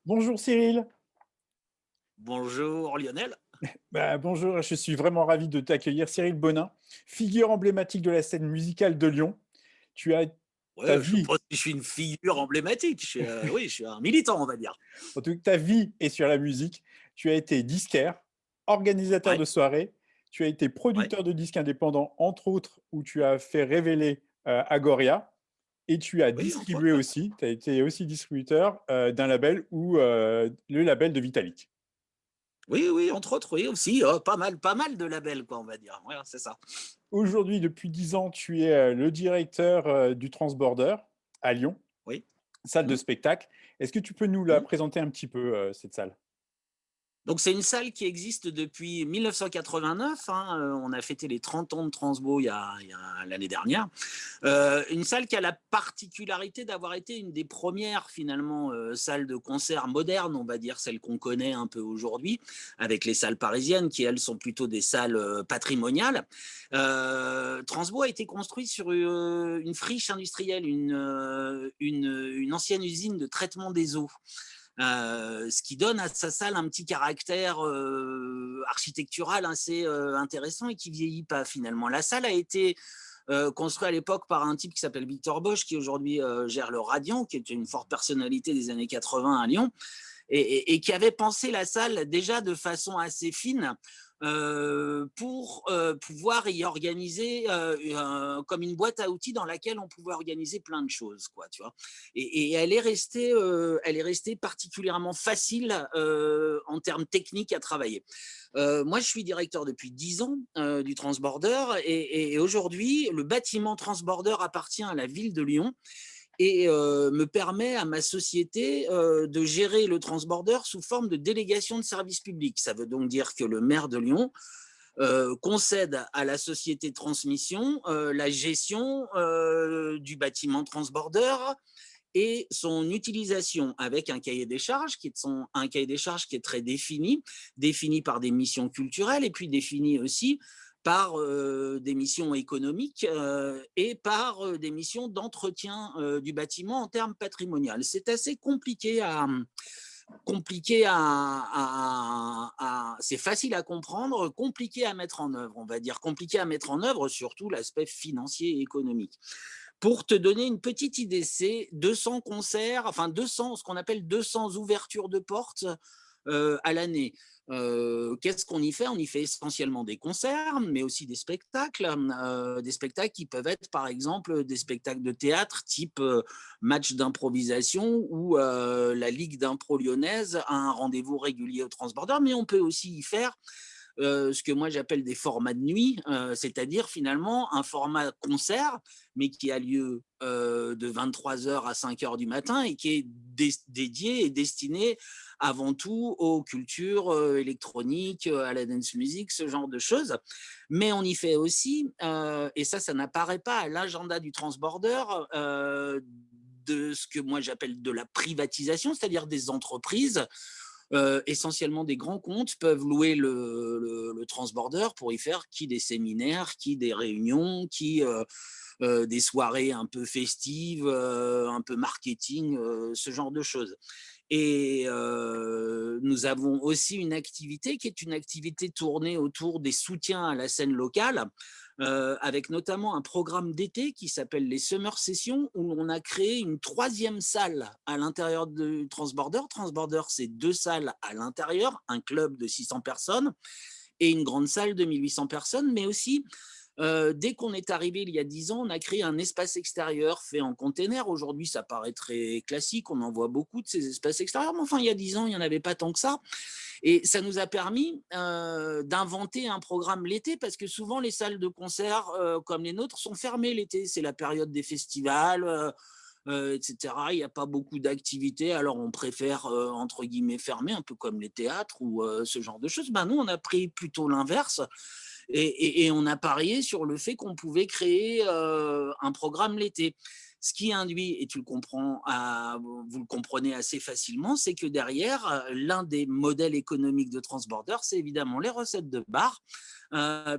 Bonjour Cyril. Bonjour Lionel. Bonjour, je suis vraiment ravi de t'accueillir. Cyril Bonin, figure emblématique de la scène musicale de Lyon. Tu as ta Ouais, je sais vie, pas si je suis une figure emblématique. Oui, je suis un militant, on va dire. en tout cas, ta vie est sur la musique. Tu as été disquaire, organisateur Ouais, de soirées, tu as été ouais. producteur de disques indépendants, entre autres, où tu as fait révéler Agoria, et tu as Oui, entre autres. distribué Ouais. aussi, tu as été aussi distributeur d'un label ou le label de Vitalik. Oui, oui, entre autres, oui, aussi. Pas mal de labels, quoi, on va dire. Ouais, c'est ça. Aujourd'hui, depuis 10 ans, tu es le directeur du Transborder à Lyon, Oui. salle de Mmh, spectacle. Est-ce que tu peux nous la mmh. présenter un petit peu, cette salle? Donc c'est une salle qui existe depuis 1989, hein, on a fêté les 30 ans de Transbo il y a l'année dernière. Une salle qui a la particularité d'avoir été une des premières finalement salles de concert modernes, on va dire celles qu'on connaît un peu aujourd'hui, avec les salles parisiennes qui elles sont plutôt des salles patrimoniales. Transbo a été construit sur une friche industrielle, une ancienne usine de traitement des eaux. Ce qui donne à sa salle un petit caractère architectural assez intéressant et qui vieillit pas finalement. La salle a été construite à l'époque par un type qui s'appelle Victor Bosch, qui aujourd'hui gère le Radiant, qui était une forte personnalité des années 80 à Lyon, et qui avait pensé la salle déjà de façon assez fine pour pouvoir y organiser comme une boîte à outils dans laquelle on pouvait organiser plein de choses, quoi, tu vois. Et elle est restée particulièrement facile en termes techniques à travailler. Moi, je suis directeur depuis 10 ans du Transborder et aujourd'hui, le bâtiment Transborder appartient à la ville de Lyon et me permet à ma société de gérer le Transborder sous forme de délégation de service public. Ça veut donc dire que le maire de Lyon concède à la société de transmission la gestion du bâtiment Transborder et son utilisation avec un cahier des charges un cahier des charges qui est très défini par des missions culturelles et puis défini aussi par des missions économiques et par des missions d'entretien du bâtiment en termes patrimonial. C'est assez c'est facile à comprendre, compliqué à mettre en œuvre, on va dire, compliqué à mettre en œuvre, surtout l'aspect financier et économique. Pour te donner une petite idée, c'est 200 concerts, enfin 200, ce qu'on appelle 200 ouvertures de portes à l'année. Qu'est-ce qu'on y fait? On y fait essentiellement des concerts, mais aussi des spectacles qui peuvent être par exemple des spectacles de théâtre type match d'improvisation où la Ligue d'impro lyonnaise a un rendez-vous régulier au Transborder, mais on peut aussi y faire ce que moi j'appelle des formats de nuit, c'est-à-dire finalement un format concert, mais qui a lieu de 23 heures à 5 heures du matin et qui est dédié et destiné avant tout aux cultures électroniques, à la dance music, ce genre de choses. Mais on y fait aussi, et ça n'apparaît pas à l'agenda du Transborder, de ce que moi j'appelle de la privatisation, c'est-à-dire des entreprises essentiellement des grands comptes peuvent louer le transborder pour y faire qui des séminaires, qui des réunions, qui des soirées un peu festives, un peu marketing, ce genre de choses. Et nous avons aussi une activité qui est une activité tournée autour des soutiens à la scène locale, avec notamment un programme d'été qui s'appelle les Summer Sessions, où on a créé une troisième salle à l'intérieur du Transborder. Transborder, c'est deux salles à l'intérieur, un club de 600 personnes et une grande salle de 1800 personnes, mais aussi dès qu'on est arrivé il y a 10 ans, on a créé un espace extérieur fait en container. Aujourd'hui, ça paraît très classique, on en voit beaucoup de ces espaces extérieurs, mais enfin, il y a 10 ans, il n'y en avait pas tant que ça. Et ça nous a permis d'inventer un programme l'été, parce que souvent, les salles de concert comme les nôtres sont fermées l'été. C'est la période des festivals. Etc. Il n'y a pas beaucoup d'activités, alors on préfère, entre guillemets, fermer, un peu comme les théâtres ou ce genre de choses. Ben, nous, on a pris plutôt l'inverse et on a parié sur le fait qu'on pouvait créer un programme l'été. Ce qui induit, et tu le comprends, vous le comprenez assez facilement, c'est que derrière, l'un des modèles économiques de Transborder, c'est évidemment les recettes de bar,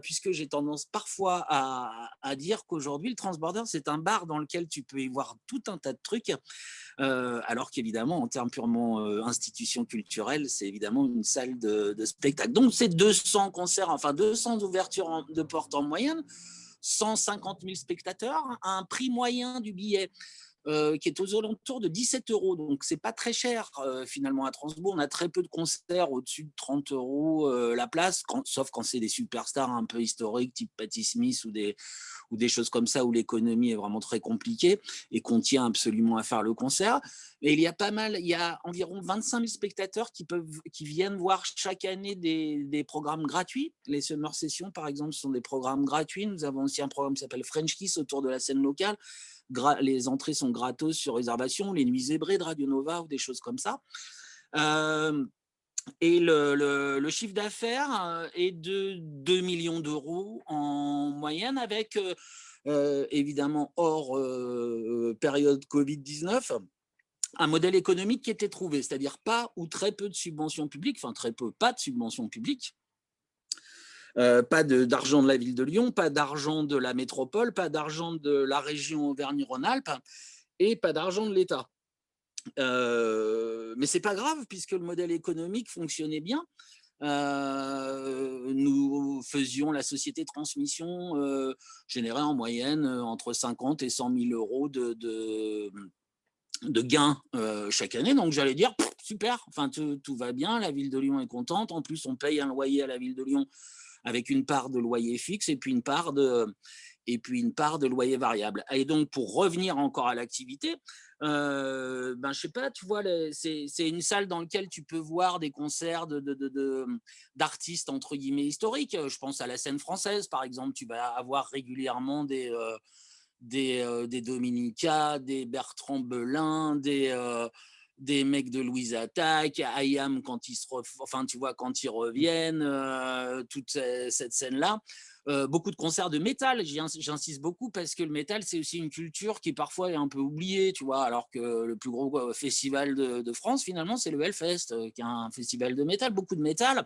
puisque j'ai tendance parfois à dire qu'aujourd'hui, le Transborder, c'est un bar dans lequel tu peux y voir tout un tas de trucs, alors qu'évidemment, en termes purement institution culturelle, c'est évidemment une salle de spectacle. Donc, c'est 200 concerts, enfin 200 ouvertures de portes en moyenne, 150 000 spectateurs, un prix moyen du billet qui est aux alentours de 17 euros. Donc, c'est pas très cher finalement à Transbourg. On a très peu de concerts au-dessus de 30 euros la place, sauf quand c'est des superstars un peu historiques, type Patti Smith ou des choses comme ça où l'économie est vraiment très compliquée et qu'on tient absolument à faire le concert. Et il y a environ 25 000 spectateurs qui viennent voir chaque année des programmes gratuits. Les Summer Sessions, par exemple, sont des programmes gratuits. Nous avons aussi un programme qui s'appelle French Kiss autour de la scène locale. Les entrées sont gratos sur réservation, les nuits zébrées de Radio Nova ou des choses comme ça. Et le chiffre d'affaires est de 2 millions d'euros en moyenne, avec évidemment hors période Covid-19, un modèle économique qui était trouvé, c'est-à-dire pas ou très peu de subventions publiques, enfin très peu, pas de subventions publiques. Pas d'argent de la ville de Lyon, pas d'argent de la métropole, pas d'argent de la région Auvergne-Rhône-Alpes et pas d'argent de l'État. Mais c'est pas grave puisque le modèle économique fonctionnait bien. Nous faisions la société de transmission générait en moyenne entre 50 et 100 000 euros de gains chaque année. Donc j'allais dire super, enfin tout va bien, la ville de Lyon est contente. En plus, on paye un loyer à la ville de Lyon avec une part de loyer fixe et puis une part de loyer variable. Et donc, pour revenir encore à l'activité, je sais pas, tu vois, c'est une salle dans laquelle tu peux voir des concerts d'artistes, entre guillemets, historiques. Je pense à la scène française, par exemple. Tu vas avoir régulièrement des Dominica, des Bertrand Belin, des mecs de Louise Attaque, IAM quand tu vois, quand ils reviennent, toute cette scène-là. Beaucoup de concerts de métal, j'insiste beaucoup parce que le métal, c'est aussi une culture qui parfois est un peu oubliée, tu vois, alors que le plus gros festival de France, finalement, c'est le Hellfest, qui est un festival de métal, beaucoup de métal,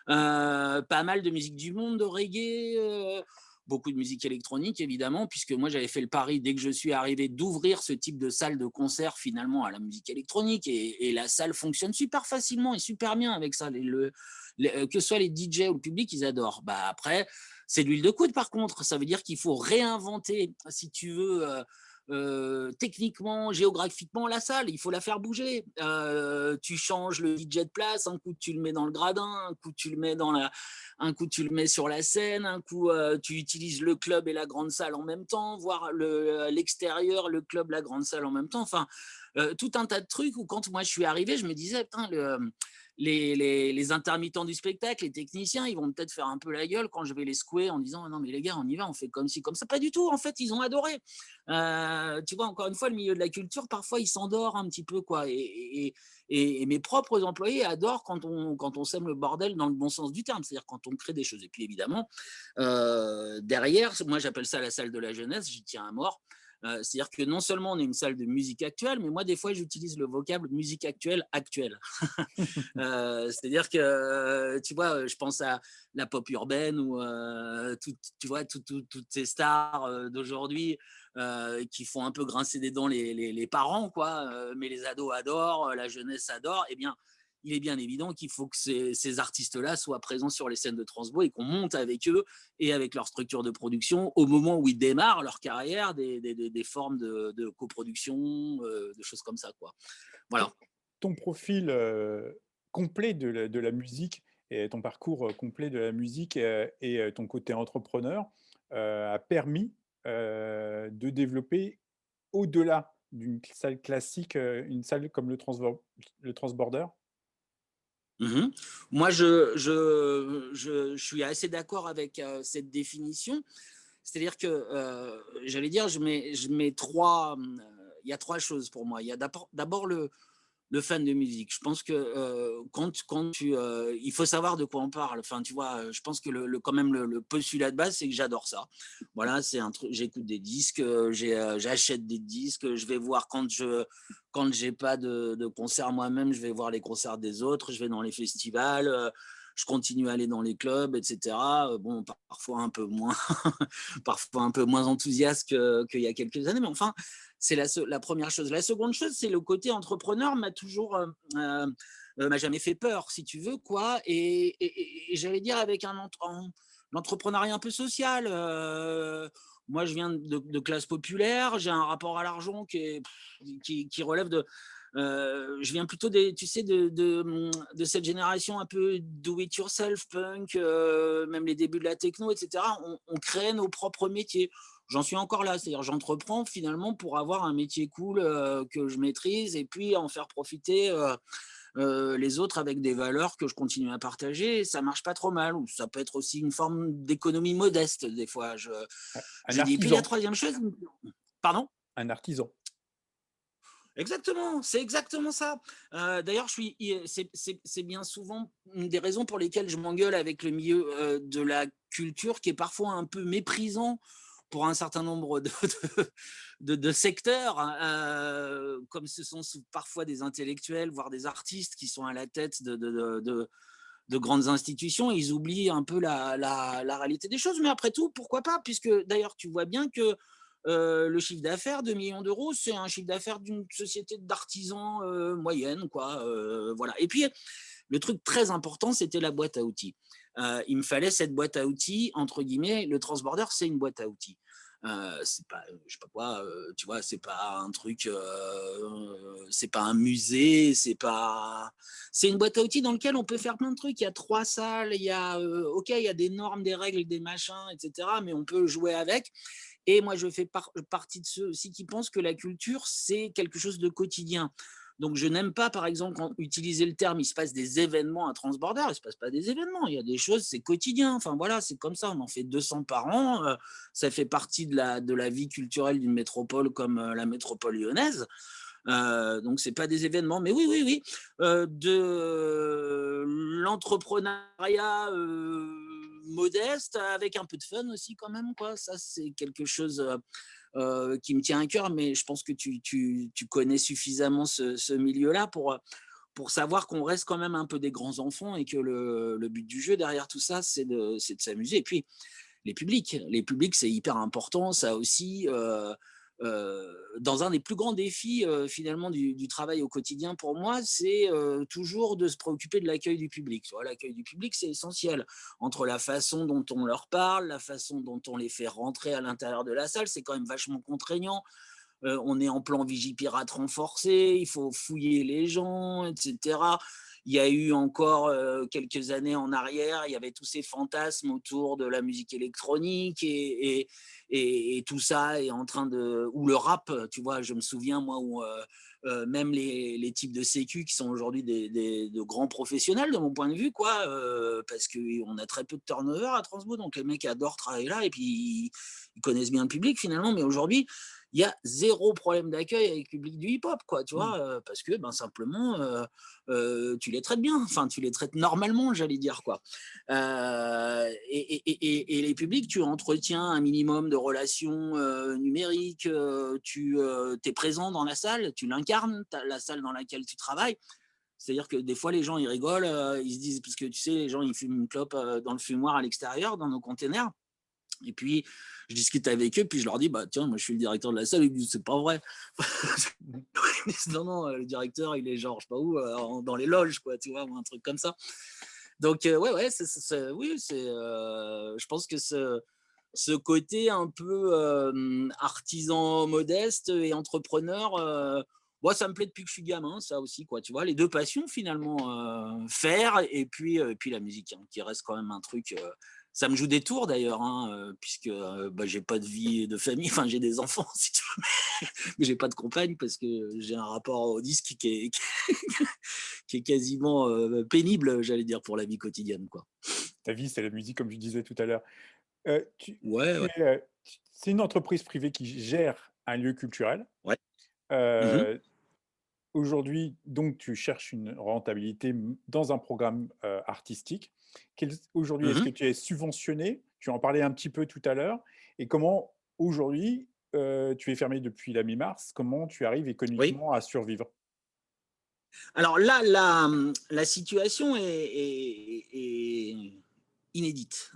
pas mal de musique du monde, de reggae, beaucoup de musique électronique, évidemment, puisque moi, j'avais fait le pari, dès que je suis arrivé, d'ouvrir ce type de salle de concert, finalement, à la musique électronique. Et la salle fonctionne super facilement et super bien avec ça. Que ce soit les DJ ou le public, ils adorent. Après, c'est de l'huile de coude, par contre. Ça veut dire qu'il faut réinventer, si tu veux... techniquement, géographiquement, la salle, il faut la faire bouger. Tu changes le DJ de place, un coup tu le mets dans le gradin, un coup tu le mets un coup tu le mets sur la scène, un coup tu utilises le club et la grande salle en même temps, voire l'extérieur, le club, la grande salle en même temps. Enfin, tout un tas de trucs où quand moi je suis arrivé, je me disais, putain, les intermittents du spectacle, les techniciens, ils vont peut-être faire un peu la gueule quand je vais les secouer en disant non mais les gars, on y va, on fait comme ci, comme ça. Pas du tout, en fait, ils ont adoré. Tu vois, encore une fois, le milieu de la culture, parfois, il s'endort un petit peu, quoi. Et mes propres employés adorent quand on sème le bordel dans le bon sens du terme, c'est-à-dire quand on crée des choses. Et puis évidemment, derrière, moi j'appelle ça la salle de la jeunesse, j'y tiens à mort. C'est-à-dire que non seulement on est une salle de musique actuelle, mais moi des fois j'utilise le vocable musique actuelle. C'est-à-dire que tu vois, je pense à la pop urbaine ou tu vois toutes ces stars d'aujourd'hui qui font un peu grincer des dents les parents, quoi, mais les ados adorent, la jeunesse adore. Eh bien, il est bien évident qu'il faut que ces artistes-là soient présents sur les scènes de Transbo et qu'on monte avec eux et avec leur structure de production au moment où ils démarrent leur carrière, des formes de coproduction, de choses comme ça, quoi. Voilà. Ton profil complet de la musique et ton parcours complet de la musique et ton côté entrepreneur a permis de développer au-delà d'une salle classique, une salle comme le Transborder. Mmh. Moi, je suis assez d'accord avec cette définition. C'est-à-dire que, j'allais dire, je mets 3, il y a 3 choses pour moi. Il y a d'abord le fan de musique. Je pense que il faut savoir de quoi on parle. Enfin, tu vois, je pense que quand même le postulat de base, c'est que j'adore ça. Voilà, c'est un truc. J'écoute des disques, j'achète des disques, je vais voir quand j'ai pas de concert moi-même, je vais voir les concerts des autres, je vais dans les festivals. Je continue à aller dans les clubs, etc. Bon, parfois un peu moins, parfois un peu moins enthousiaste qu'il y a quelques années, mais enfin, c'est la première chose. La seconde chose, c'est le côté entrepreneur m'a toujours, m'a jamais fait peur, si tu veux, quoi. Et j'allais dire avec l'entrepreneuriat un peu social. Moi, je viens de classe populaire, j'ai un rapport à l'argent qui relève de. Je viens plutôt tu sais, de cette génération un peu do it yourself, punk, même les débuts de la techno, etc. On crée nos propres métiers. J'en suis encore là, c'est-à-dire j'entreprends finalement pour avoir un métier cool que je maîtrise et puis en faire profiter les autres avec des valeurs que je continue à partager. Et ça marche pas trop mal. Ou ça peut être aussi une forme d'économie modeste des fois. Un Je dis. Et puis la artisan, troisième chose, pardon. un artisan. Exactement, c'est exactement ça. D'ailleurs, c'est bien souvent une des raisons pour lesquelles je m'engueule avec le milieu de la culture, qui est parfois un peu méprisant pour un certain nombre de secteurs, comme ce sont parfois des intellectuels, voire des artistes qui sont à la tête de grandes institutions. Ils oublient un peu la réalité des choses. Mais après tout, pourquoi pas? Puisque d'ailleurs, tu vois bien que le chiffre d'affaires, 2 millions d'euros, c'est un chiffre d'affaires d'une société d'artisans moyenne, quoi. Voilà. Et puis, le truc très important, c'était la boîte à outils. Il me fallait cette boîte à outils, entre guillemets. Le transborder, c'est une boîte à outils. C'est pas, je sais pas quoi, tu vois, c'est pas un truc, c'est pas un musée, c'est une boîte à outils dans laquelle on peut faire plein de trucs. Il y a 3 salles, ok, il y a des normes, des règles, des machins, etc., mais on peut jouer avec. Et moi, je fais partie de ceux aussi qui pensent que la culture, c'est quelque chose de quotidien. Donc, je n'aime pas, par exemple, utiliser le terme il se passe des événements à Transborder. Il ne se passe pas des événements. Il y a des choses, c'est quotidien. Enfin, voilà, c'est comme ça. On en fait 200 par an. Ça fait partie de la vie culturelle d'une métropole comme la métropole lyonnaise. Donc, ce n'est pas des événements. Mais oui, oui, oui. De l'entrepreneuriat modeste avec un peu de fun aussi, quand même, quoi. Ça, c'est quelque chose qui me tient à cœur, mais je pense que tu connais suffisamment ce milieu-là pour savoir qu'on reste quand même un peu des grands enfants et que le but du jeu derrière tout ça, c'est de s'amuser. Et puis, les publics, c'est hyper important, ça aussi. Dans un des plus grands défis finalement du travail au quotidien pour moi, c'est toujours de se préoccuper de l'accueil du public. Tu vois, l'accueil du public, c'est essentiel. Entre la façon dont on leur parle, la façon dont on les fait rentrer à l'intérieur de la salle, c'est quand même vachement contraignant. On est en plan Vigipirate renforcé, il faut fouiller les gens, etc. Il y a eu encore quelques années en arrière, il y avait tous ces fantasmes autour de la musique électronique et tout ça est en train de. Ou le rap, tu vois, je me souviens, moi, où même les types de sécu qui sont aujourd'hui de grands professionnels, de mon point de vue, quoi, parce qu'on a très peu de turnover à Transbo, donc les mecs adorent travailler là et puis ils connaissent bien le public finalement, mais aujourd'hui, il y a zéro problème d'accueil avec le public du hip-hop, quoi, tu Mmh. vois, parce que ben, simplement, tu les traites bien, enfin, tu les traites normalement, j'allais dire, quoi. Et les publics, tu entretiens un minimum de relations numériques, tu es présent dans la salle, tu l'incarnes, la salle dans laquelle tu travailles. C'est-à-dire que des fois, les gens, ils rigolent, ils se disent, parce que tu sais, les gens, ils fument une clope dans le fumoir à l'extérieur, dans nos containers. Et puis, je discute avec eux, puis je leur dis, bah tiens, moi je suis le directeur de la salle. Ils me disent, c'est pas vrai. Mmh. Ils disent, non, non, le directeur, il est genre, je sais pas où, dans les loges, quoi, tu vois, ou un truc comme ça. Donc, ouais, ouais, oui, je pense que ce côté un peu artisan modeste et entrepreneur, moi, ça me plaît depuis que je suis gamin, ça aussi, quoi, tu vois, les deux passions finalement, faire et puis la musique, hein, qui reste quand même un truc. Ça me joue des tours d'ailleurs, hein, puisque bah, j'ai pas de vie de famille, enfin j'ai des enfants si tu veux, mais j'ai pas de compagne parce que j'ai un rapport au disque qui est quasiment pénible, j'allais dire, pour la vie quotidienne, quoi. Ta vie, c'est la musique, comme je disais tout à l'heure. Ouais, Tu ouais, es, c'est une entreprise privée qui gère un lieu culturel. ouais. Mmh. Heu, aujourd'hui, donc tu cherches une rentabilité dans un programme, artistique. Aujourd'hui, est-ce que Mmh. tu es subventionné? Tu en parlais un petit peu tout à l'heure et comment aujourd'hui, tu es fermé depuis la mi-mars, comment tu arrives Oui. économiquement à survivre? Alors là, la situation est inédite.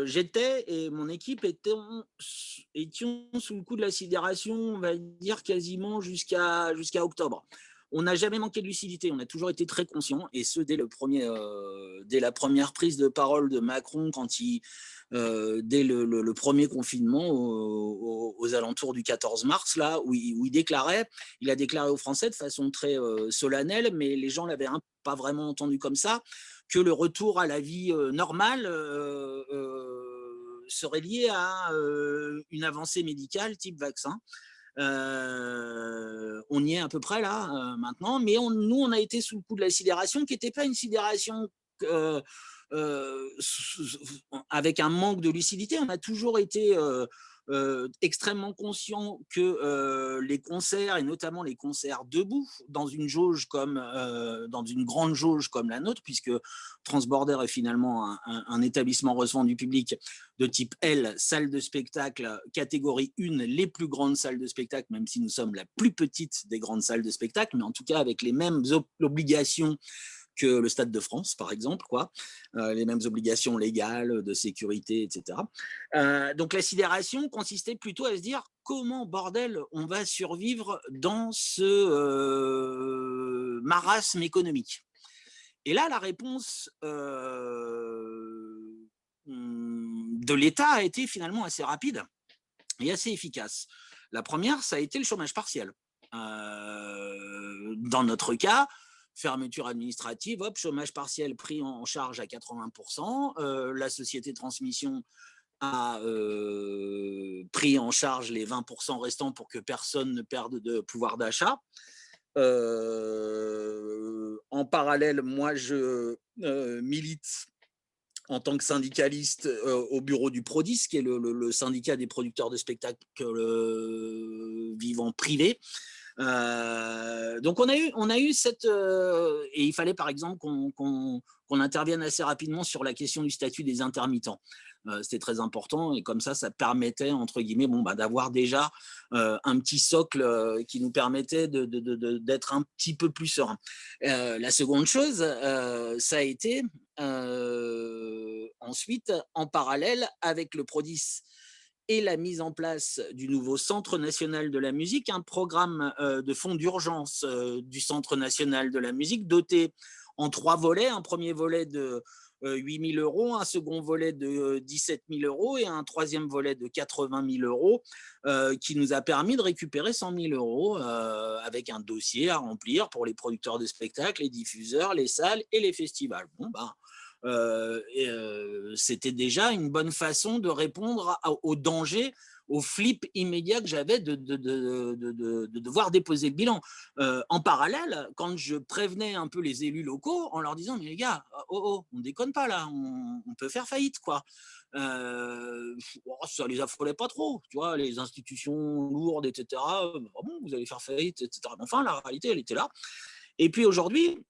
J'étais et mon équipe étions sous le coup de la sidération, on va dire quasiment jusqu'à octobre. On n'a jamais manqué de lucidité, on a toujours été très conscients, et ce dès la première prise de parole de Macron, dès le premier confinement aux alentours du 14 mars, là, il a déclaré aux Français de façon très solennelle, mais les gens l'avaient pas vraiment entendu comme ça, que le retour à la vie normale serait lié à une avancée médicale type vaccin. On y est à peu près là maintenant, mais nous, on a été sous le coup de la sidération, qui n'était pas une sidération euh, euh, avec un manque de lucidité. On a toujours été extrêmement conscient que les concerts, et notamment les concerts debout, dans une grande jauge comme la nôtre, puisque Transborder est finalement un établissement recevant du public de type L, salle de spectacle, catégorie 1, les plus grandes salles de spectacle, même si nous sommes la plus petite des grandes salles de spectacle, mais en tout cas avec les mêmes obligations que le Stade de France, par exemple, quoi, les mêmes obligations légales, de sécurité, etc. Donc la sidération consistait plutôt à se dire comment, bordel, on va survivre dans ce marasme économique. Et là, la réponse de l'État a été finalement assez rapide et assez efficace. La première, ça a été le chômage partiel. Dans notre cas, fermeture administrative, hop, chômage partiel pris en charge à 80%. La société de transmission a pris en charge les 20% restants pour que personne ne perde de pouvoir d'achat. En parallèle, moi, je milite en tant que syndicaliste au bureau du Prodis, qui est le syndicat des producteurs de spectacles vivants privés. Donc on a eu et il fallait par exemple qu'on intervienne assez rapidement sur la question du statut des intermittents. C'était très important, et comme ça permettait entre guillemets d'avoir déjà un petit socle qui nous permettait d'être un petit peu plus serein. La seconde chose, ça a été ensuite en parallèle avec le Prodis et la mise en place du nouveau Centre national de la musique, un programme de fonds d'urgence du Centre national de la musique, doté en 3 volets. Un premier volet de 8 000 euros, un second volet de 17 000 euros et un troisième volet de 80 000 euros, qui nous a permis de récupérer 100 000 euros avec un dossier à remplir pour les producteurs de spectacles, les diffuseurs, les salles et les festivals. C'était déjà une bonne façon de répondre au danger, au flip immédiat que j'avais de devoir déposer le bilan. En parallèle, quand je prévenais un peu les élus locaux en leur disant, mais les gars, on déconne pas là, on peut faire faillite, quoi. Ça les affolait pas trop, tu vois, les institutions lourdes, etc. Bon, vous allez faire faillite, etc. Enfin, la réalité, elle était là. Et puis aujourd'hui,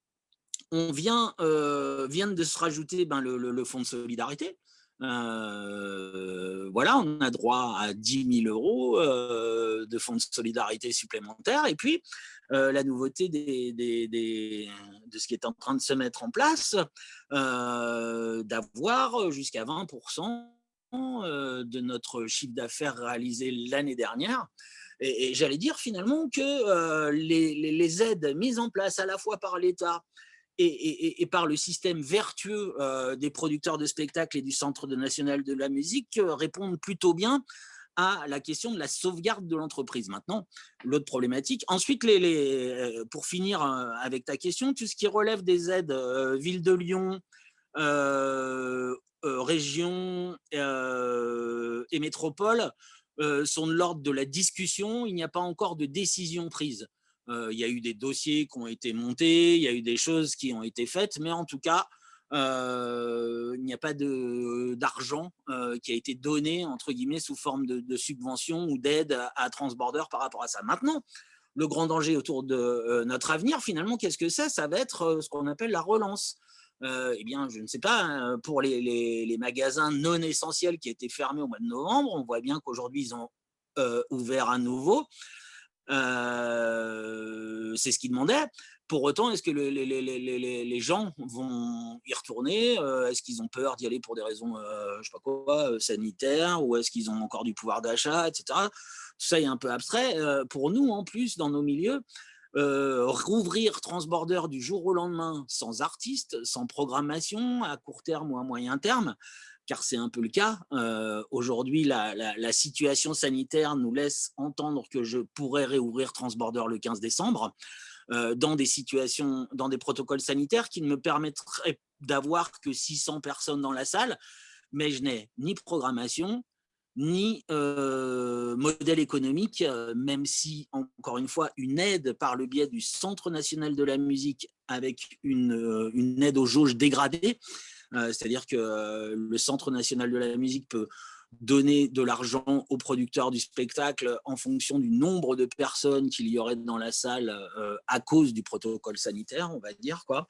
vient de se rajouter le fonds de solidarité. Voilà, on a droit à 10 000 euros de fonds de solidarité supplémentaires. Et puis, la nouveauté de ce qui est en train de se mettre en place, d'avoir jusqu'à 20% de notre chiffre d'affaires réalisé l'année dernière. Et j'allais dire finalement que les aides mises en place à la fois par l'État et par le système vertueux des producteurs de spectacles et du Centre national de la musique répondent plutôt bien à la question de la sauvegarde de l'entreprise. Maintenant, l'autre problématique. Ensuite, pour finir avec ta question, tout ce qui relève des aides Ville de Lyon, région et métropole sont de l'ordre de la discussion. Il n'y a pas encore de décision prise. Il y a eu des dossiers qui ont été montés, il y a eu des choses qui ont été faites, mais en tout cas, il n'y a pas d'argent qui a été donné, entre guillemets, sous forme de subvention ou d'aide à Transborder par rapport à ça. Maintenant, le grand danger autour de notre avenir, finalement, qu'est-ce que c'est? Ça va être ce qu'on appelle la relance. Eh bien, je ne sais pas, hein, pour les magasins non essentiels qui étaient fermés au mois de novembre, on voit bien qu'aujourd'hui, ils ont ouvert à nouveau. C'est ce qu'ils demandaient. Pour autant, est-ce que les gens vont y retourner? Est-ce qu'ils ont peur d'y aller pour des raisons, je sais pas quoi, sanitaires, ou est-ce qu'ils ont encore du pouvoir d'achat, et cetera? Tout ça est un peu abstrait. Pour nous, en plus, dans nos milieux, rouvrir Transborder du jour au lendemain, sans artistes, sans programmation, à court terme ou à moyen terme, car c'est un peu le cas. Aujourd'hui, la situation sanitaire nous laisse entendre que je pourrais réouvrir Transborder le 15 décembre, dans des situations, dans des protocoles sanitaires qui ne me permettraient d'avoir que 600 personnes dans la salle, mais je n'ai ni programmation, ni modèle économique, même si, encore une fois, une aide par le biais du Centre national de la musique, avec une aide aux jauges dégradées, c'est-à-dire que le Centre national de la musique peut donner de l'argent aux producteurs du spectacle en fonction du nombre de personnes qu'il y aurait dans la salle à cause du protocole sanitaire, on va dire, quoi.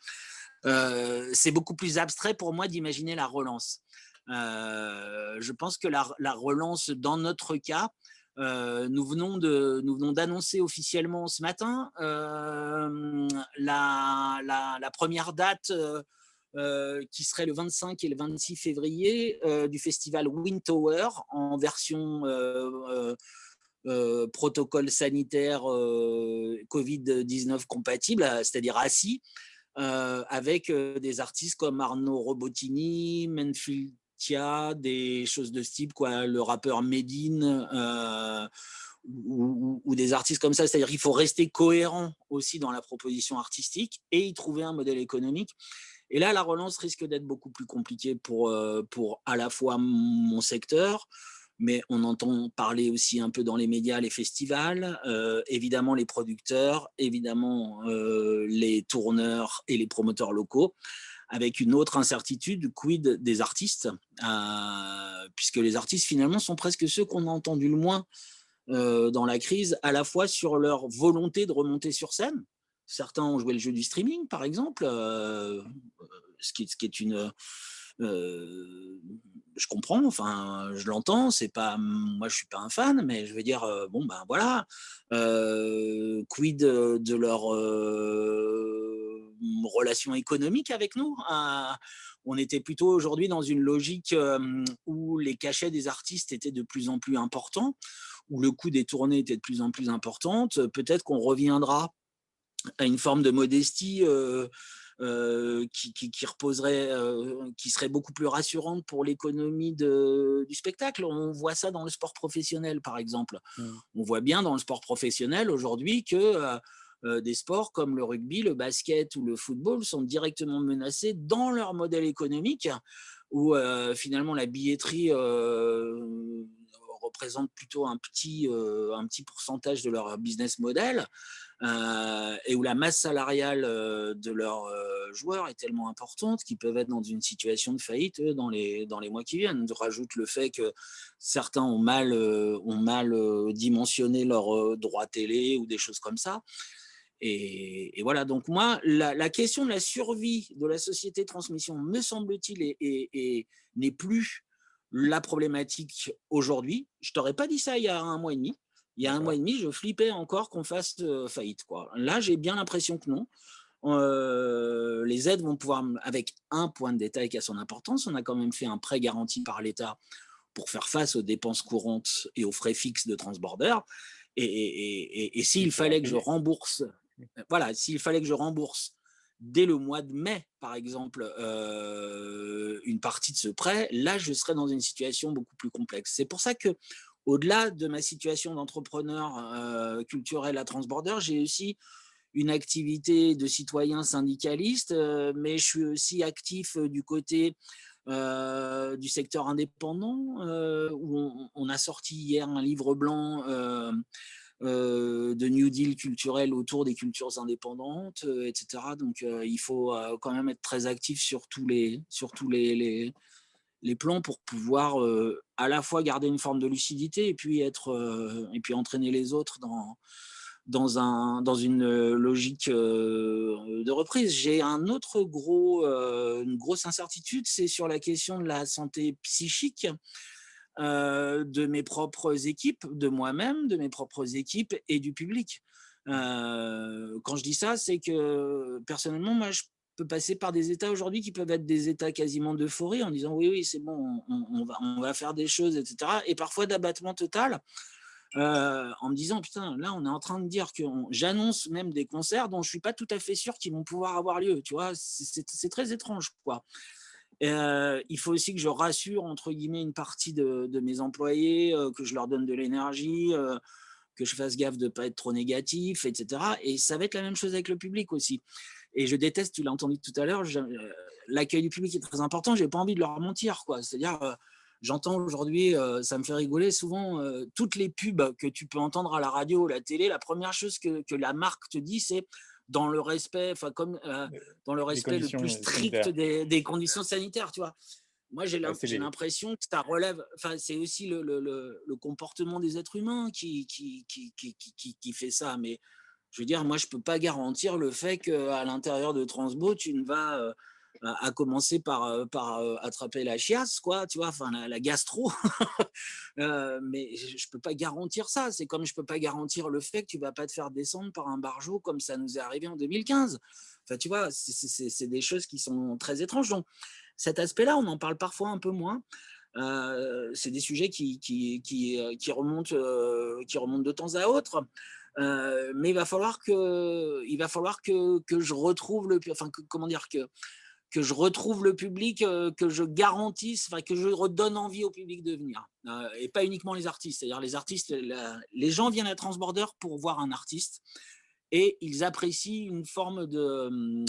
C'est beaucoup plus abstrait pour moi d'imaginer la relance. Je pense que la relance, dans notre cas, nous venons d'annoncer officiellement ce matin la première date qui serait le 25 et le 26 février du festival Wind Tower en version protocole sanitaire Covid-19 compatible, c'est-à-dire assis, avec des artistes comme Arnaud Robotini, Menfield Tia, des choses de ce type, quoi, le rappeur Medine, ou des artistes comme ça. C'est-à-dire qu'il faut rester cohérent aussi dans la proposition artistique et y trouver un modèle économique. Et là, la relance risque d'être beaucoup plus compliquée pour à la fois mon secteur, mais on entend parler aussi un peu dans les médias, les festivals, évidemment les producteurs, évidemment les tourneurs et les promoteurs locaux, avec une autre incertitude, quid des artistes, puisque les artistes finalement sont presque ceux qu'on a entendus le moins dans la crise, à la fois sur leur volonté de remonter sur scène. Certains ont joué le jeu du streaming, par exemple, ce qui est une... je comprends, enfin, je l'entends, c'est pas, moi je suis pas un fan, mais je veux dire, bon ben voilà, quid de leur relation économique avec nous. On était plutôt aujourd'hui dans une logique où les cachets des artistes étaient de plus en plus importants, où le coût des tournées était de plus en plus importante. Peut-être qu'on reviendra à une forme de modestie qui reposerait, qui serait beaucoup plus rassurante pour l'économie du spectacle. On voit ça dans le sport professionnel, par exemple. Mmh. On voit bien dans le sport professionnel aujourd'hui que des sports comme le rugby, le basket ou le football sont directement menacés dans leur modèle économique, où finalement la billetterie représente plutôt un petit pourcentage de leur business model, et où la masse salariale de leurs joueurs est tellement importante qu'ils peuvent être dans une situation de faillite dans les mois qui viennent. Je rajoute le fait que certains ont mal dimensionné leurs droits télé ou des choses comme ça. Et voilà, donc moi, la question de la survie de la société de transmission, me semble-t-il, n'est plus la problématique aujourd'hui. Je t'aurais pas dit ça il y a un mois et demi. Il y a un mois D'accord. et demi, je flippais encore qu'on fasse faillite, quoi. Là, j'ai bien l'impression que non. Les aides vont pouvoir, avec un point de détail qui a son importance, on a quand même fait un prêt garanti par l'État pour faire face aux dépenses courantes et aux frais fixes de Transborder. Et Il s'il faudra fallait que je payer. rembourse, voilà, s'il fallait que je rembourse dès le mois de mai, par exemple, une partie de ce prêt, là, je serais dans une situation beaucoup plus complexe. C'est pour ça que, au-delà de ma situation d'entrepreneur culturel à Transborder, j'ai aussi une activité de citoyen syndicaliste, mais je suis aussi actif du côté du secteur indépendant, où on a sorti hier un livre blanc de New Deal culturel autour des cultures indépendantes, etc. Donc il faut quand même être très actif sur tous les plans pour pouvoir à la fois garder une forme de lucidité et puis entraîner les autres dans une logique de reprise. J'ai une grosse incertitude, c'est sur la question de la santé psychique de mes propres équipes, de moi-même, de mes propres équipes et du public. Quand je dis ça, c'est que personnellement, moi, je peux passer par des états aujourd'hui qui peuvent être des états quasiment d'euphorie en disant oui, oui, c'est bon, on va faire des choses, etc. Et parfois d'abattement total en me disant putain, là, on est en train de dire que j'annonce même des concerts dont je suis pas tout à fait sûr qu'ils vont pouvoir avoir lieu. Tu vois, c'est très étrange, quoi. Il faut aussi que je rassure entre guillemets une partie de mes employés, que je leur donne de l'énergie, que je fasse gaffe de ne pas être trop négatif, etc. Et ça va être la même chose avec le public aussi. Et je déteste, tu l'as entendu tout à l'heure, l'accueil du public est très important, j'ai pas envie de leur mentir, quoi. C'est-à-dire, j'entends aujourd'hui, ça me fait rigoler souvent, toutes les pubs que tu peux entendre à la radio ou à la télé, la première chose que la marque te dit, c'est dans le respect, enfin comme dans le Des respect le plus conditions strict sanitaires. des conditions sanitaires, tu vois. Moi, Ouais, c'est j'ai les, l'impression que ça relève, enfin, c'est aussi le comportement des êtres humains qui fait ça. Mais je veux dire, moi, je peux pas garantir le fait qu'à l'intérieur de Transbo, tu ne vas, à commencer par attraper la chiasse, quoi, tu vois, enfin, la gastro. Mais je peux pas garantir ça. C'est comme je peux pas garantir le fait que tu vas pas te faire descendre par un barjot comme ça nous est arrivé en 2015. Enfin, tu vois, c'est des choses qui sont très étranges. Donc, cet aspect-là, on en parle parfois un peu moins. C'est des sujets qui remontent de temps à autre. Mais il va falloir que je retrouve enfin, comment dire, que je retrouve le public, que je garantisse, enfin, que je redonne envie au public de venir. Et pas uniquement les artistes. C'est-à-dire les artistes, les gens viennent à Transborder pour voir un artiste et ils apprécient une forme de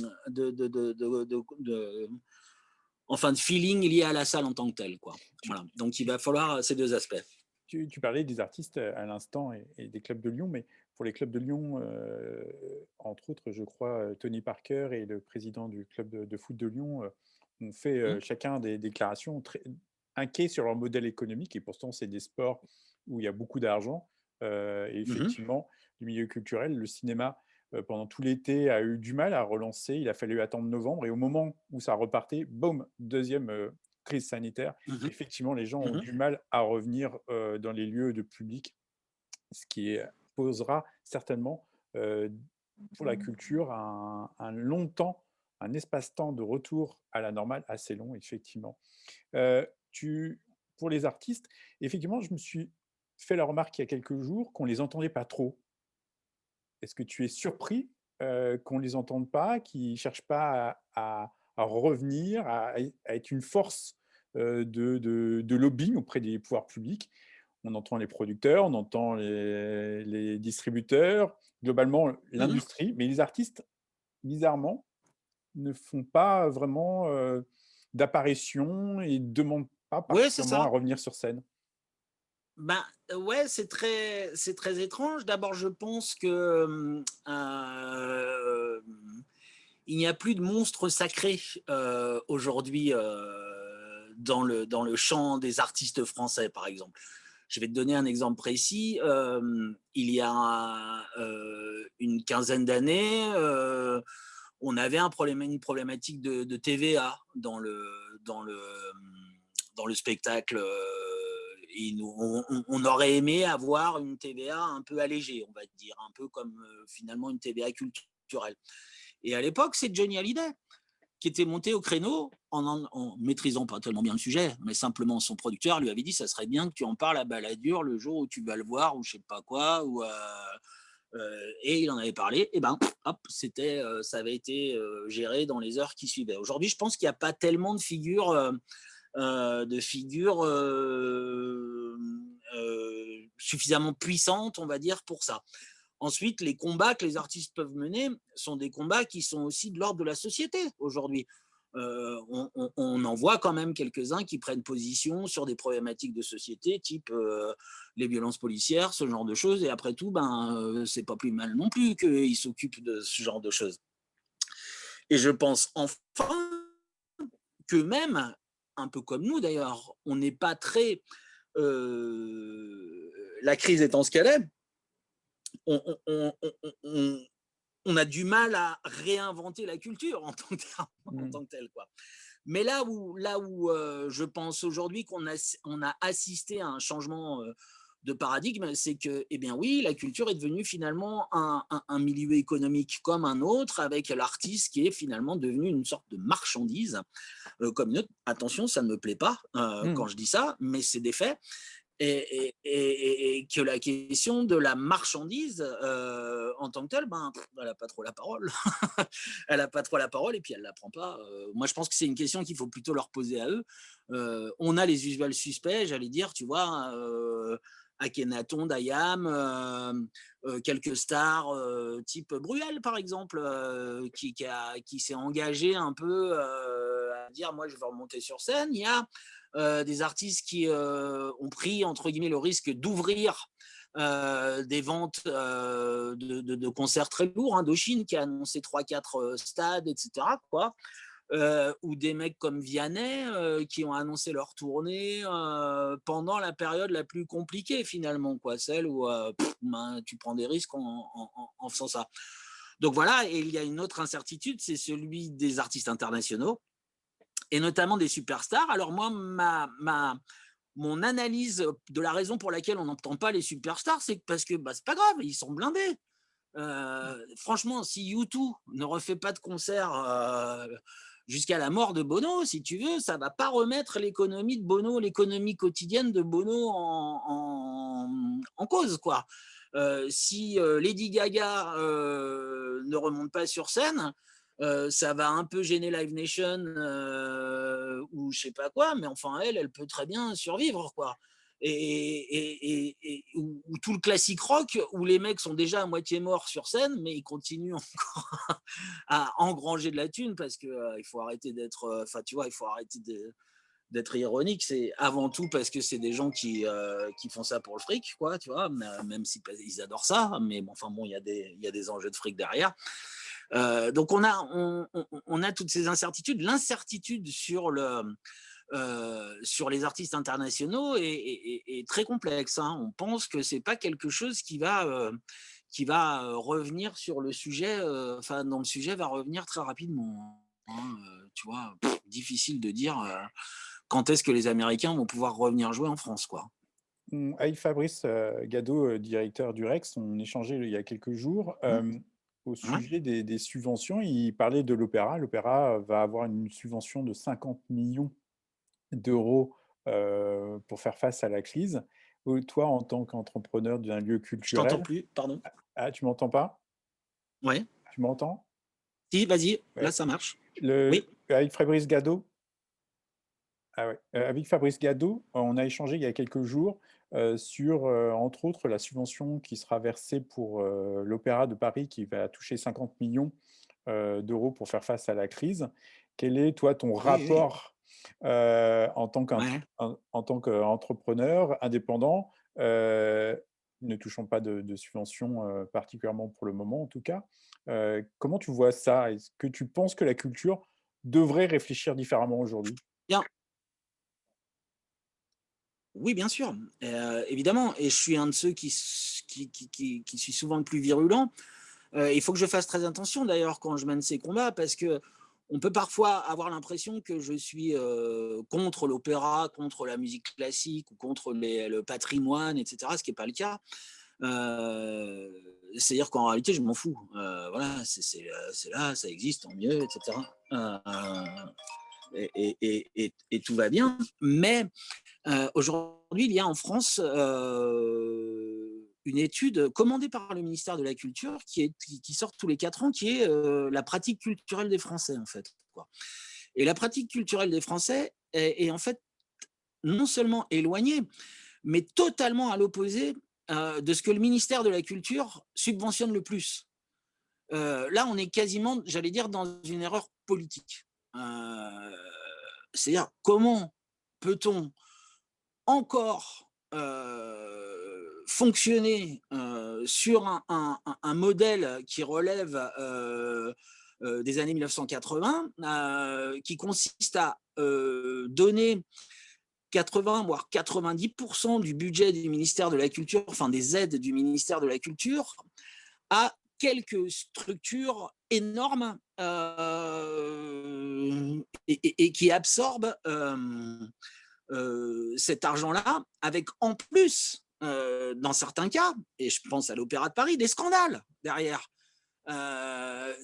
enfin, de feeling lié à la salle en tant que telle, quoi. tu, Voilà. Donc, il va falloir ces deux aspects. tu parlais des artistes à l'instant et des clubs de Lyon, mais pour les clubs de Lyon, entre autres, je crois, Tony Parker et le président du club de foot de Lyon ont fait Mmh. chacun des déclarations très inquiets sur leur modèle économique, et pourtant c'est des sports où il y a beaucoup d'argent. Et Mmh. effectivement, du milieu culturel, le cinéma, pendant tout l'été, a eu du mal à relancer. Il a fallu attendre novembre, et au moment où ça repartait, boum, deuxième crise sanitaire. Mmh. Effectivement, les gens ont Mmh. du mal à revenir dans les lieux de public, ce qui posera certainement pour la culture un long temps, un espace-temps de retour à la normale assez long, effectivement. Euh, tu, pour les artistes, effectivement, je me suis fait la remarque il y a quelques jours qu'on ne les entendait pas trop. Est-ce que tu es surpris qu'on ne les entende pas, qu'ils ne cherchent pas à revenir, à être une force de lobbying auprès des pouvoirs publics? On entend les producteurs, on entend les distributeurs, globalement Mmh. l'industrie, mais les artistes, bizarrement, ne font pas vraiment d'apparition et ne demandent pas Ouais, c'est particulièrement à ça. revenir sur scène. Ben, ouais, c'est très étrange. D'abord, je pense que, il n'y a plus de monstre sacré, aujourd'hui, dans le champ des artistes français, par exemple. Je vais te donner un exemple précis. Il y a une quinzaine d'années, on avait une problématique de TVA dans le spectacle. Et on aurait aimé avoir une TVA un peu allégée, on va dire, un peu comme finalement une TVA culturelle. Et à l'époque, c'est Johnny Hallyday qui était monté au créneau en maîtrisant pas tellement bien le sujet, mais simplement son producteur lui avait dit ça serait bien que tu en parles à Balladur le jour où tu vas le voir ou je sais pas quoi et il en avait parlé et ben hop ça avait été géré dans les heures qui suivaient. Aujourd'hui, je pense qu'il n'y a pas tellement de figures suffisamment puissantes, on va dire, pour ça. Ensuite, les combats que les artistes peuvent mener sont des combats qui sont aussi de l'ordre de la société aujourd'hui. On en voit quand même quelques-uns qui prennent position sur des problématiques de société, type les violences policières, ce genre de choses. Et après tout, c'est pas plus mal non plus qu'ils s'occupent de ce genre de choses. Et je pense enfin que même, un peu comme nous d'ailleurs, on n'est pas très... la crise étant ce qu'elle est, on on a du mal à réinventer la culture en tant que, en Mmh. tant que telle, quoi. Mais là où je pense aujourd'hui on a assisté à un changement de paradigme, c'est que, eh bien oui, la culture est devenue finalement un milieu économique comme un autre, avec l'artiste qui est finalement devenu une sorte de marchandise comme une autre. Attention, ça ne me plaît pas Mmh. quand je dis ça, mais c'est des faits et que la question de la marchandise en tant que telle, ben, elle n'a pas trop la parole. Elle n'a pas trop la parole et puis elle ne la prend pas. Moi, je pense que c'est une question qu'il faut plutôt leur poser à eux. On a les usuels suspects, j'allais dire, tu vois, Akhenaton, Dayam, quelques stars type Bruel, par exemple, qui s'est engagé un peu à dire moi, je veux remonter sur scène. Il y a des artistes qui ont pris entre guillemets le risque d'ouvrir des ventes de concerts très lourds. Indochine qui a annoncé 3-4 stades, etc. Quoi. Ou des mecs comme Vianney qui ont annoncé leur tournée pendant la période la plus compliquée finalement, quoi, celle où ben, tu prends des risques en faisant ça. Donc voilà, et il y a une autre incertitude, c'est celui des artistes internationaux et notamment des superstars. Alors moi, mon analyse de la raison pour laquelle on n'entend pas les superstars, c'est parce que bah, c'est pas grave, ils sont blindés. Franchement, si U2 ne refait pas de concert jusqu'à la mort de Bono, si tu veux, ça va pas remettre l'économie de Bono, l'économie quotidienne de Bono en cause, quoi. Si Lady Gaga ne remonte pas sur scène, ça va un peu gêner Live Nation ou je sais pas quoi, mais enfin elle peut très bien survivre, quoi. Ou tout le classique rock où les mecs sont déjà à moitié morts sur scène, mais ils continuent encore à engranger de la thune parce que il faut arrêter d'être, enfin tu vois, il faut arrêter d'être ironique. C'est avant tout parce que c'est des gens qui font ça pour le fric, quoi, tu vois, même si ils adorent ça, mais bon, enfin bon, il y a des enjeux de fric derrière. Donc on a toutes ces incertitudes, l'incertitude sur les artistes internationaux est très complexe, hein. On pense que c'est pas quelque chose qui va revenir sur le sujet, enfin dans le sujet va revenir très rapidement, hein, tu vois, difficile de dire quand est-ce que les Américains vont pouvoir revenir jouer en France, quoi. Avec Fabrice Gadeau, directeur du Rex, on échangeait il y a quelques jours Mmh, au ouais. sujet des subventions. Il parlait de l'opéra. L'opéra va avoir une subvention de 50 millions d'euros pour faire face à la crise. Toi, en tant qu'entrepreneur d'un lieu Je t'entends culturel, plus, pardon. ah, tu m'entends pas? Ouais. Tu m'entends? Si, vas-y, là Ouais. ça marche. Le, Oui. avec Fabrice Gadeau, ah ouais. Avec Fabrice Gadeau, on a échangé il y a quelques jours sur, entre autres, la subvention qui sera versée pour l'Opéra de Paris qui va toucher 50 millions d'euros pour faire face à la crise. Quel est, toi, ton Oui, oui. rapport Ouais. en tant qu'entrepreneur indépendant, ne touchant pas de subvention particulièrement pour le moment en tout cas. Comment tu vois ça? Est-ce que tu penses que la culture devrait réfléchir différemment aujourd'hui? Bien. Oui, bien sûr, évidemment, et je suis un de ceux qui suis souvent le plus virulent. Il faut que je fasse très attention d'ailleurs quand je mène ces combats parce que on peut parfois avoir l'impression que je suis contre l'opéra, contre la musique classique ou contre le patrimoine, etc., ce qui n'est pas le cas. C'est-à-dire qu'en réalité, je m'en fous. Voilà, c'est là, ça existe, tant mieux, etc. Et tout va bien. Mais aujourd'hui, il y a en France une étude commandée par le ministère de la Culture qui sort tous les 4 ans, qui est la pratique culturelle des Français, en fait, quoi. Et la pratique culturelle des Français est en fait non seulement éloignée, mais totalement à l'opposé de ce que le ministère de la Culture subventionne le plus. Là, on est quasiment, j'allais dire, dans une erreur politique. C'est-à-dire, comment peut-on encore fonctionner sur un modèle qui relève des années 1980, qui consiste à donner 80 voire 90% du budget du ministère de la Culture, enfin des aides du ministère de la Culture, à quelques structures énormes et qui absorbent cet argent-là, avec en plus, dans certains cas, et je pense à l'Opéra de Paris, des scandales derrière.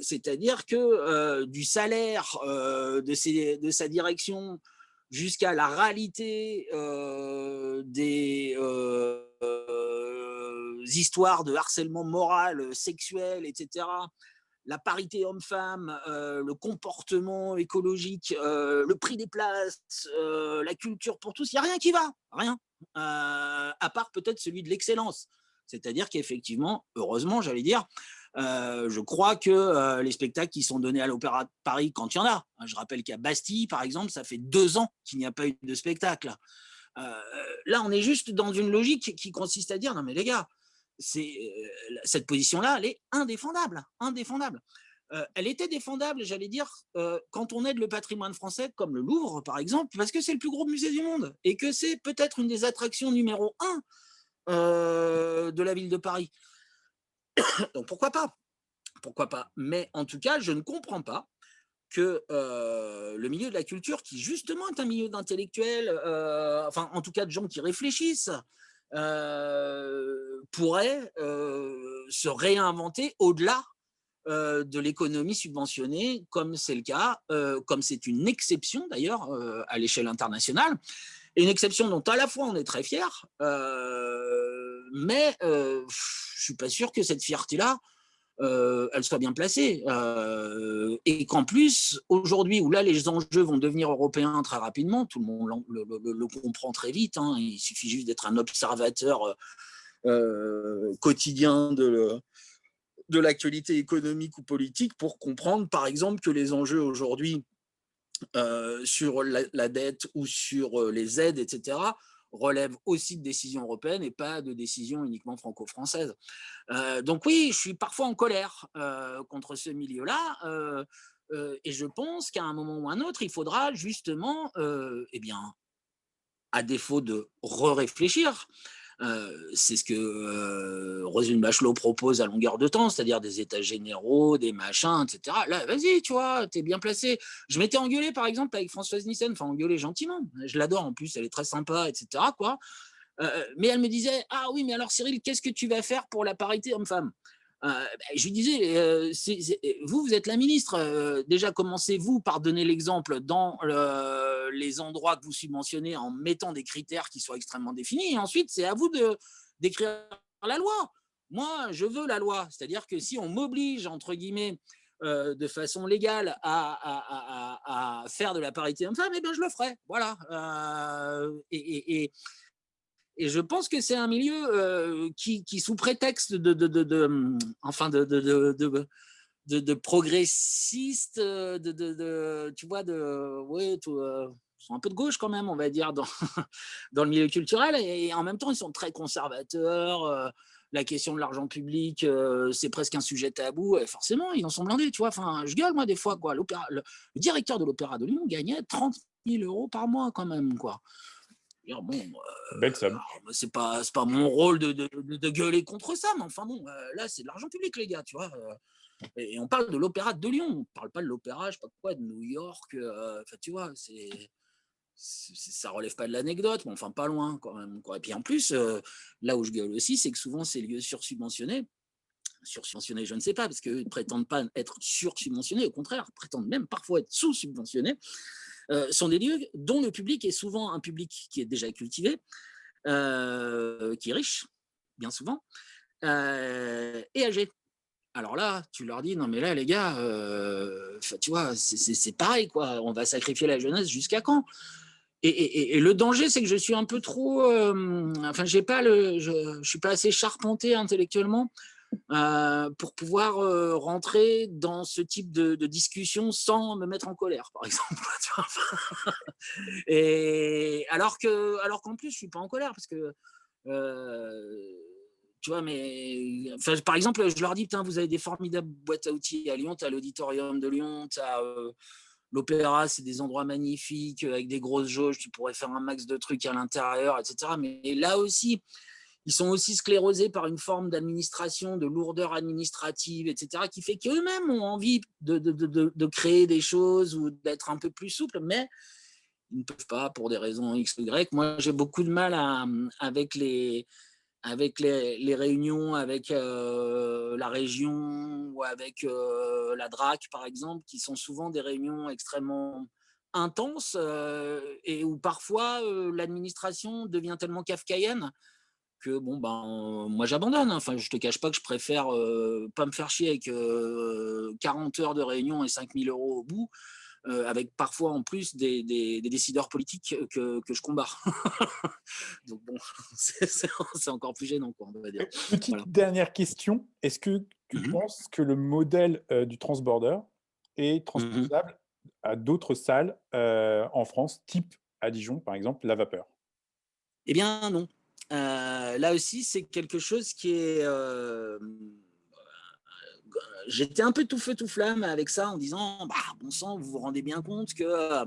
C'est-à-dire que du salaire de sa direction jusqu'à la réalité des histoires de harcèlement moral, sexuel, etc., la parité homme-femme, le comportement écologique, le prix des places, la culture pour tous, il n'y a rien qui va, rien, à part peut-être celui de l'excellence. C'est-à-dire qu'effectivement, heureusement, j'allais dire, je crois que les spectacles qui sont donnés à l'Opéra de Paris, quand il y en a, je rappelle qu'à Bastille, par exemple, ça fait 2 ans qu'il n'y a pas eu de spectacle. Là, on est juste dans une logique qui consiste à dire, non mais les gars, cette position-là, elle est indéfendable, indéfendable. Elle était défendable, j'allais dire, quand on aide le patrimoine français, comme le Louvre, par exemple, parce que c'est le plus gros musée du monde et que c'est peut-être une des attractions numéro 1 de la ville de Paris. Donc pourquoi pas? Pourquoi pas? Mais en tout cas, je ne comprends pas que le milieu de la culture, qui justement est un milieu d'intellectuels, enfin en tout cas de gens qui réfléchissent, pourrait se réinventer au-delà de l'économie subventionnée, comme c'est le cas, comme c'est une exception d'ailleurs à l'échelle internationale, et une exception dont à la fois on est très fier, mais je ne suis pas sûr que cette fierté-là, elle soit bien placée. Et qu'en plus, aujourd'hui, où là, les enjeux vont devenir européens très rapidement, tout le monde le comprend très vite, hein, il suffit juste d'être un observateur quotidien de l'actualité économique ou politique pour comprendre, par exemple, que les enjeux aujourd'hui sur la dette ou sur les aides, etc., relèvent aussi de décisions européennes et pas de décisions uniquement franco-françaises. Donc oui, je suis parfois en colère contre ce milieu-là, et je pense qu'à un moment ou un autre, il faudra justement, eh bien, à défaut de re-réfléchir, c'est ce que Roselyne Bachelot propose à longueur de temps, c'est-à-dire des états généraux, des machins, etc. Là, vas-y, tu vois, t'es bien placé. Je m'étais engueulé, par exemple, avec Françoise Nyssen, enfin engueulé gentiment. Je l'adore en plus, elle est très sympa, etc. Quoi. Mais elle me disait, ah oui, mais alors Cyril, qu'est-ce que tu vas faire pour la parité homme-femme? Je lui disais, vous êtes la ministre, déjà commencez-vous par donner l'exemple dans les endroits que vous subventionnez en mettant des critères qui soient extrêmement définis, et ensuite c'est à vous d'écrire la loi. Moi, je veux la loi, c'est-à-dire que si on m'oblige, entre guillemets, de façon légale à faire de la parité homme-femme, eh bien je le ferai, voilà. Et je pense que c'est un milieu qui, sous prétexte enfin de progressistes, tu vois, ouais, sont un peu de gauche quand même, on va dire, dans, dans le milieu culturel, et en même temps, ils sont très conservateurs. La question de l'argent public, c'est presque un sujet tabou, et forcément, ils en sont blindés, tu vois. Enfin, je gueule, moi, des fois, quoi. Le directeur de l'Opéra de Lyon gagnait 30 000 euros par mois, quand même, quoi. Bon, Belle somme. c'est pas mon rôle de gueuler contre ça, mais enfin bon, là, c'est de l'argent public, les gars, tu vois. Et on parle de l'Opéra de Lyon, on parle pas de l'Opéra, je sais pas quoi, de New York. Enfin, tu vois, ça relève pas de l'anecdote, mais enfin pas loin quand même, quoi. Et puis en plus, là où je gueule aussi, c'est que souvent ces lieux sursubventionnés, je ne sais pas, parce qu'ils ne prétendent pas être sursubventionnés, au contraire, ils prétendent même parfois être sous-subventionnés, sont des lieux dont le public est souvent un public qui est déjà cultivé, qui est riche, bien souvent, et âgé. Alors là, tu leur dis, non mais là les gars, tu vois, c'est pareil, quoi. On va sacrifier la jeunesse jusqu'à quand? Et le danger, c'est que je suis un peu trop, enfin, je suis pas assez charpenté intellectuellement pour pouvoir rentrer dans ce type de discussion sans me mettre en colère, par exemple. Et alors qu'en plus, je suis pas en colère parce que tu vois, mais enfin, par exemple, je leur dis, putain, vous avez des formidables boîtes à outils à Lyon, tu as l'auditorium de Lyon, tu as l'opéra, c'est des endroits magnifiques, avec des grosses jauges, tu pourrais faire un max de trucs à l'intérieur, etc. Mais là aussi, ils sont aussi sclérosés par une forme d'administration, de lourdeur administrative, etc., qui fait qu'eux-mêmes ont envie de créer des choses ou d'être un peu plus souples, mais ils ne peuvent pas pour des raisons X ou Y. Moi, j'ai beaucoup de mal avec les réunions avec la région ou avec la DRAC, par exemple, qui sont souvent des réunions extrêmement intenses et où parfois l'administration devient tellement kafkaïenne que bon ben moi j'abandonne. Enfin, je te cache pas que je préfère pas me faire chier avec 40 heures de réunion et 5 000 € au bout, avec parfois en plus des décideurs politiques que je combats. Donc bon, c'est encore plus gênant, quoi, on va dire. Petite Voilà. dernière question, est-ce que tu Mhm. penses que le modèle du transborder est Mhm. transposable à d'autres salles en France, type à Dijon, par exemple, la Vapeur? Eh bien non. Là aussi, c'est quelque chose qui est j'étais un peu tout feu tout flamme avec ça en disant bah bon sang, vous vous rendez bien compte que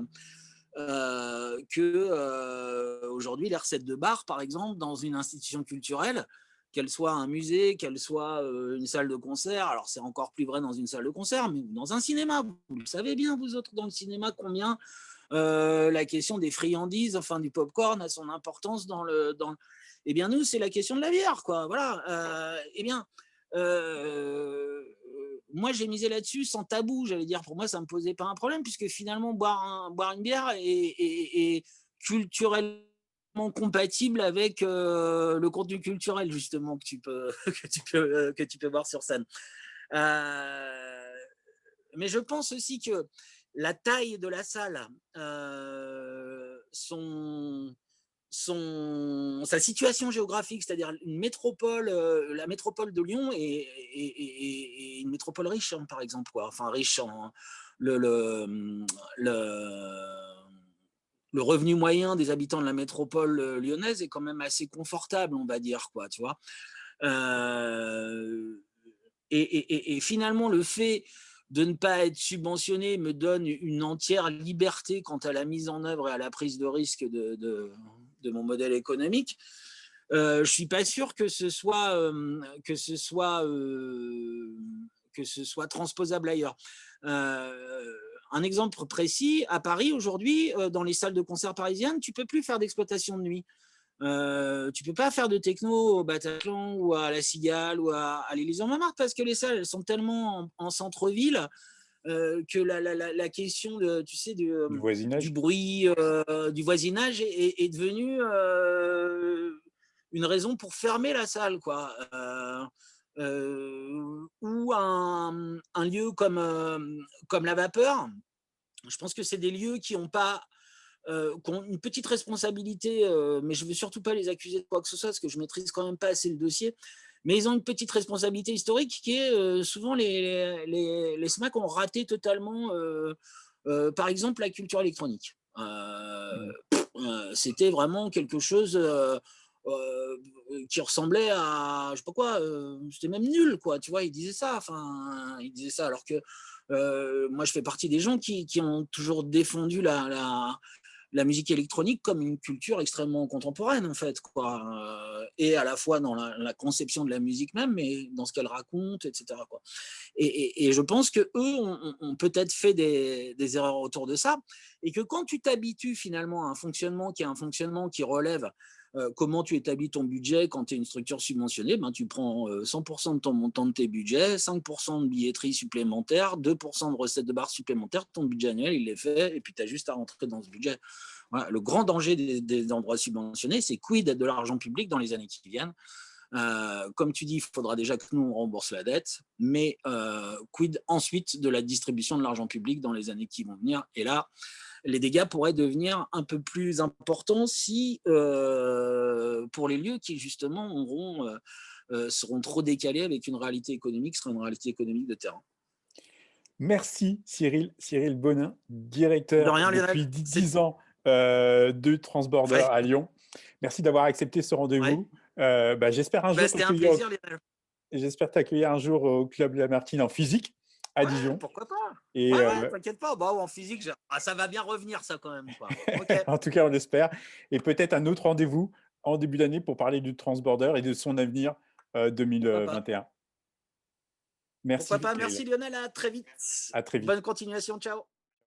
aujourd'hui les recettes de bar par exemple dans une institution culturelle, qu'elle soit un musée, qu'elle soit une salle de concert, alors c'est encore plus vrai dans une salle de concert, mais dans un cinéma, vous le savez bien vous autres dans le cinéma combien la question des friandises, enfin du popcorn a son importance eh bien nous c'est la question de la bière quoi, voilà. Eh bien moi j'ai misé là-dessus sans tabou, j'allais dire, pour moi ça me posait pas un problème puisque finalement boire une bière est culturellement compatible avec le contenu culturel justement que tu peux que tu peux voir sur scène. Euh, mais je pense aussi que la taille de la salle, sa situation géographique, c'est-à-dire une métropole, la métropole de Lyon est une métropole riche, hein, par exemple, quoi. Enfin riche en le, le, le, le revenu moyen des habitants de la métropole lyonnaise est quand même assez confortable, on va dire, quoi, tu vois. Euh, et finalement, le fait de ne pas être subventionné me donne une entière liberté quant à la mise en œuvre et à la prise de risque de mon modèle économique. Je suis pas sûr que ce soit transposable ailleurs. Un exemple précis, à Paris aujourd'hui, dans les salles de concert parisiennes, tu peux plus faire d'exploitation de nuit. Tu peux pas faire de techno au Bataclan ou à la Cigale ou à l'Élysée-Montmartre parce que les salles elles sont tellement en centre-ville que la question tu sais, Du du voisinage? bruit, du voisinage est devenue une raison pour fermer la salle, quoi. Ou un lieu comme la Vapeur, je pense que c'est des lieux qui ont une petite responsabilité, mais je ne veux surtout pas les accuser de quoi que ce soit, parce que je maîtrise quand même pas assez le dossier. Mais ils ont une petite responsabilité historique qui est souvent les SMAC ont raté totalement, par exemple, la culture électronique. Mmh. C'était vraiment quelque chose qui ressemblait à, je sais pas quoi, c'était même nul, quoi. Tu vois, ils disaient ça. Enfin, ils disaient ça alors que moi, je fais partie des gens qui ont toujours défendu la musique électronique comme une culture extrêmement contemporaine, en fait, quoi. Et à la fois dans la conception de la musique même, mais dans ce qu'elle raconte, etc., quoi. Et je pense que eux ont peut-être fait des erreurs autour de ça, et que quand tu t'habitues finalement à un fonctionnement qui est un fonctionnement qui relève comment tu établis ton budget quand tu es une structure subventionnée, ben, tu prends 100% de ton montant de tes budgets, 5% de billetterie supplémentaire, 2% de recettes de bar supplémentaires, ton budget annuel, il est fait, et puis tu as juste à rentrer dans ce budget. Voilà. Le grand danger des endroits subventionnés, c'est quid de l'argent public dans les années qui viennent. Comme tu dis, il faudra déjà que nous on rembourse la dette, mais quid ensuite de la distribution de l'argent public dans les années qui vont venir. Et là, les dégâts pourraient devenir un peu plus importants si, pour les lieux qui justement seront trop décalés avec une réalité économique, qui sera une réalité économique de terrain. Merci Cyril, Cyril Bonin, De directeur rien, Lionel. depuis 10 ans de Transborder Ouais, à Lyon. Merci d'avoir accepté ce ouais. rendez-vous. J'espère un Bah, jour c'était un t'accueillir plaisir, Lionel. j'espère t'accueillir un jour au Club Lamartine en physique à Ouais, Dijon. pourquoi pas? Et Ouais, ouais, t'inquiète pas. Bah, en physique, ça va bien revenir ça quand même, quoi. OK, en tout cas, on l'espère. Et peut-être un autre rendez-vous en début d'année pour parler du Transborder et de son avenir pourquoi pas? 2021. Merci Pourquoi pas? Kyle, Merci Lionel, à très vite. à très vite. Bonne continuation, ciao.